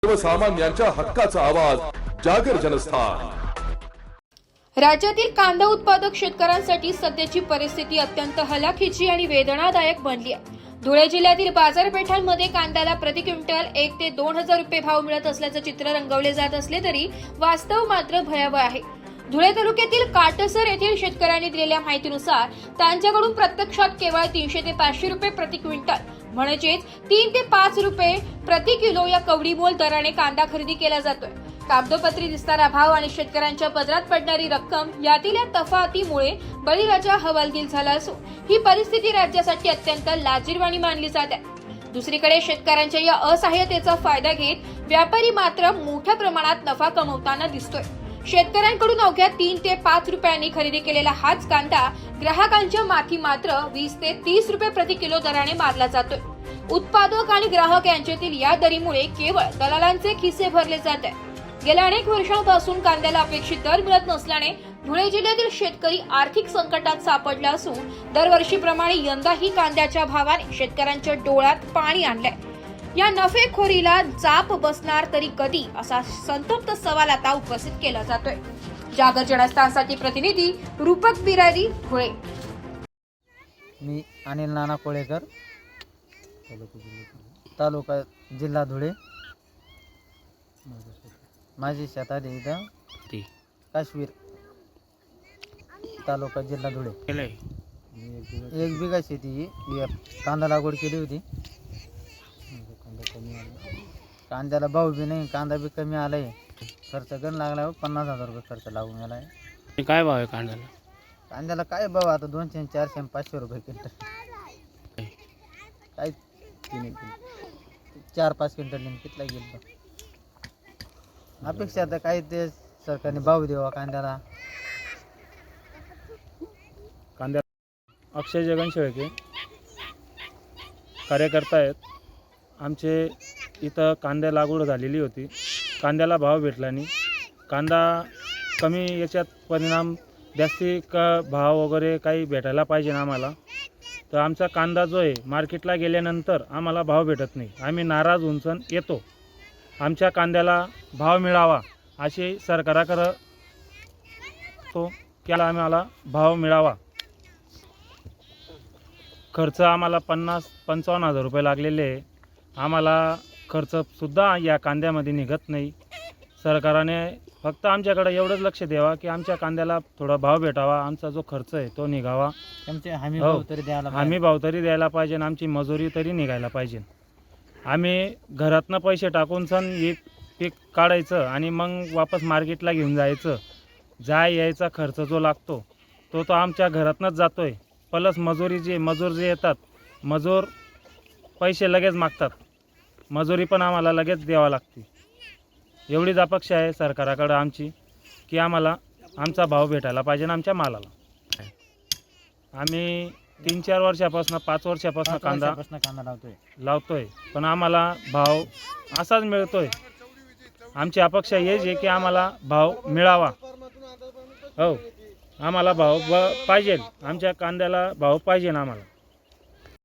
सर्वसामान्यांच्या हक्काचा आवाज जागर जनस्थान। राज्यातील कांदा उत्पादक शेतकऱ्यांसाठी सध्याची परिस्थिती अत्यंत हलाखीची आणि वेदनादायक बनली आहे। धुळे जिल्ह्यातील बाजारपेठांमध्ये कांद्याला प्रति क्विंटल 1 ते 2,000 रुपये भाव मिळत असल्याचं चित्र रंगवले जात असले तरी वास्तव मात्र भयावह आहे। धुळे तालुक्यातील काटसर येथील शेतकऱ्यांनी दिलेल्या माहितीनुसार त्यांच्याकडून प्रत्यक्षात केवळ 300 ते 500 रुपये प्रति क्विंटल म्हणजेच 3 ते 5 रुपये प्रति किलो या कवडीमोल दराने कांदा खरेदी केला जातोय। कागदोपत्री दिसणारा भाव आणि शेतकऱ्यांच्या पदरात पडणारी रक्कम यातील या तफावतीमुळे बळीराजा हवालदिल झाला असून ही परिस्थिती राज्यासाठी अत्यंत लाजिरवाणी मानली जाते। दुसरीकडे शेतकऱ्यांच्या या असहाय्यतेचा फायदा घेत व्यापारी मात्र मोठ्या प्रमाणात नफा कमवताना दिसतोय। शेतकऱ्यांकडून अवघ्या 3 ते 5 रुपयांनी खरेदी केलेला हाच कांदा ग्राहकांच्या माथी मात्र 20 ते 30 रुपये प्रति किलो दराने मारला जातोय। उत्पादक आणि ग्राहक यांच्यातील या दरीमुळे केवळ दलालांचे खिसे भरले जात आहे। गेल्या अनेक वर्षांपासून कांद्याला अपेक्षित दर मिळत नसल्याने धुळे जिल्ह्यातील शेतकरी आर्थिक संकटात सापडला असून दरवर्षीप्रमाणे यंदाही कांद्याच्या भावाने शेतकऱ्यांच्या डोळ्यात पाणी आणलंय। या नफेखोरीला जाप बसणार तरी कधी असा संतप्त सवाल आता उपस्थित केला जातोय। जागर जनस्थानसाठी प्रतिनिधी रूपक बिरारी, धुळे। मी अनिल नाना कोळेकर, तालुका जिल्हा धुळे। माझी शेत आहे इथं काश्मीर, तालुका जिल्हा धुळे। 1 बिघा शेती कांदा लागवड केली होती। कांद्याला भाव बी नाही, कांदा बी कमी आलाय, खर्च गण लागला, 50,000 रुपये खर्च लागून गेलाय। काय भाव आहे कांद्याला? कांद्याला काय भाव आता 200, 400, 500 रुपये क्विंटल। काय 4-5 क्विंटल कितला गेल अपेक्षा आता काय ते सरकारने भाव द्यावा कांद्याला। अक्षय जगन शेळके कार्यकर्ता आहेत। आमचे इथं कांद्या लागवड झालेली होती, कांद्याला भाव भेटला नाही। कांदा कमी याच्यात परिणाम जास्ती भाव वगैरे काही भेटायला पाहिजे ना आम्हाला। तर आमचा कांदा जो आहे मार्केटला गेल्यानंतर आम्हाला भाव भेटत नाही, आम्ही नाराज होऊन येतो। आमच्या कांद्याला भाव मिळावा अशी सरकाराकडे तो केला, आम्हाला भाव मिळावा। खर्च आम्हाला 50-55,000 रुपये लागलेले आहे। आम्हाला खर्चसुद्धा या कांद्यामध्ये निघत नाही। सरकारने फक्त आमच्याकडे एवढंच लक्ष द्यावा की आमच्या कांद्याला थोडा भाव भेटावा, आमचा जो खर्च आहे तो निघावा। हमी भाव तरी द्यायला पाहिजे, आमची मजुरी तरी निघायला पाहिजे। आम्ही घरातनं पैसे टाकून हे पीक काढायचं आणि मग वापस मार्केटला घेऊन जायचं। यायचा खर्च जो लागतो तो आमच्या घरातनंच जातोय। प्लस मजूर जे येतात, मजूर पैसे लगेच मागतात, मजुरी पण आम्हाला लगेच द्यावा लागते। एवढीच अपेक्षा आहे सरकाराकडे आमची की आम्हाला आमचा भाव भेटायला पाहिजे आमच्या मालाला। आम्ही 3-4 वर्षापासून 5 वर्षापासून कांदा लावतोय, पण आम्हाला भाव असाच मिळतोय। आमची अपेक्षा हेच आहे की आम्हाला भाव मिळावा। हो, आम्हाला भाव पाहिजे, आमच्या कांद्याला भाव पाहिजे आम्हाला।